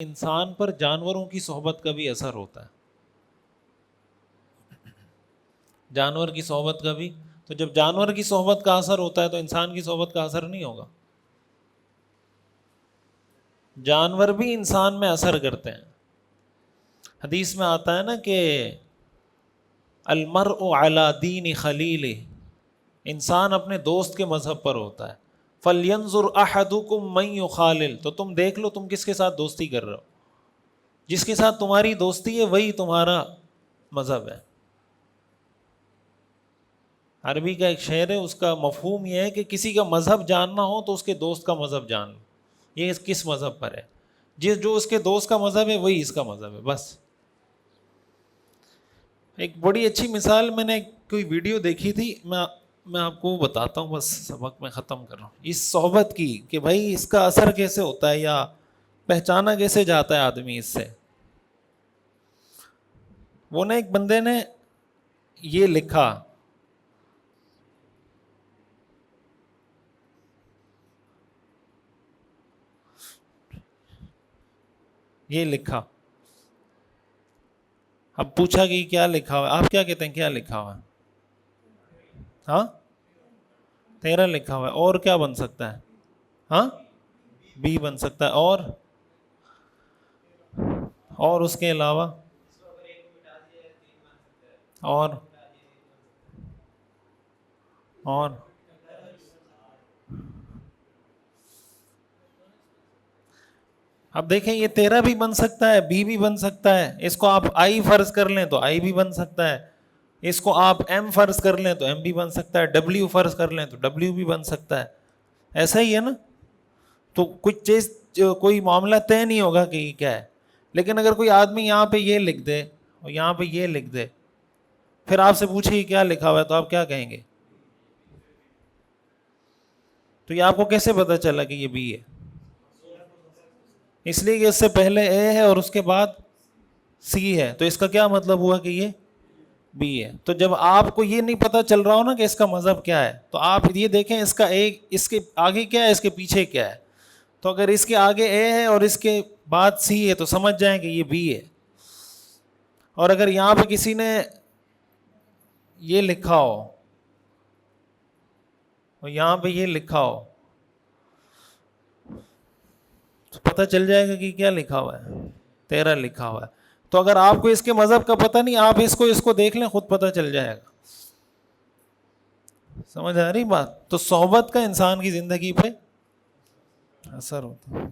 انسان پر جانوروں کی صحبت کا بھی اثر ہوتا ہے. جانور کی صحبت کا بھی. تو جب جانور کی صحبت کا اثر ہوتا ہے تو انسان کی صحبت کا اثر نہیں ہوگا. جانور بھی انسان میں اثر کرتے ہیں. حدیث میں آتا ہے نا کہ المرء علی دین خلیلہ، انسان اپنے دوست کے مذہب پر ہوتا ہے. فلینظر احدکم من یخالل، تو تم دیکھ لو تم کس کے ساتھ دوستی کر رہے ہو. جس کے ساتھ تمہاری دوستی ہے وہی تمہارا مذہب ہے. عربی کا ایک شعر ہے، اس کا مفہوم یہ ہے کہ کسی کا مذہب جاننا ہو تو اس کے دوست کا مذہب جان لو، یہ کس مذہب پر ہے. جو اس کے دوست کا مذہب ہے وہی اس کا مذہب ہے بس. ایک بڑی اچھی مثال میں نے کوئی ویڈیو دیکھی تھی، میں آپ کو بتاتا ہوں، بس سبق میں ختم کر رہا ہوں، اس صحبت کی کہ بھائی اس کا اثر کیسے ہوتا ہے یا پہچانا کیسے جاتا ہے آدمی اس سے. وہ نا ایک بندے نے یہ لکھا، اب پوچھا کہ کیا لکھا ہوا ہے، آپ کیا کہتے ہیں کیا لکھا ہوا ہے؟ ہاں 13 لکھا ہوا ہے. اور کیا بن سکتا ہے؟ ہاں بی بن سکتا ہے. اور اس کے علاوہ اور اب دیکھیں یہ 13 بھی بن سکتا ہے، بی بھی بن سکتا ہے. اس کو آپ آئی فرض کر لیں تو آئی بھی بن سکتا ہے. اس کو آپ ایم فرض کر لیں تو ایم بھی بن سکتا ہے. ڈبلیو فرض کر لیں تو ڈبلیو بھی بن سکتا ہے. ایسا ہی ہے نا. تو کچھ چیز کوئی معاملہ طے نہیں ہوگا کہ یہ کیا ہے. لیکن اگر کوئی آدمی یہاں پہ یہ لکھ دے اور یہاں پہ یہ لکھ دے، پھر آپ سے پوچھے یہ کیا لکھا ہوا ہے تو آپ کیا کہیں گے؟ تو یہ آپ کو کیسے پتا چلا کہ یہ بی ہے؟ اس لیے کہ اس سے پہلے اے ہے اور اس کے بعد سی ہے، تو اس کا کیا مطلب ہوا کہ یہ بی ہے. تو جب آپ کو یہ نہیں پتا چل رہا ہو نا کہ اس کا مذہب کیا ہے، تو آپ یہ دیکھیں اس کا ایک، اس کے آگے کیا ہے، اس کے پیچھے کیا ہے. تو اگر اس کے آگے اے ہے اور اس کے بعد سی ہے تو سمجھ جائیں کہ یہ بی ہے. اور اگر یہاں پہ کسی نے یہ لکھا ہو اور یہاں پہ یہ لکھا ہو تو پتہ چل جائے گا کہ کیا لکھا ہوا ہے، 13 لکھا ہوا ہے. تو اگر آپ کو اس کے مذہب کا پتہ نہیں، آپ اس کو دیکھ لیں، خود پتہ چل جائے گا. سمجھ آ رہی بات؟ تو صحبت کا انسان کی زندگی پہ اثر ہوتا ہے.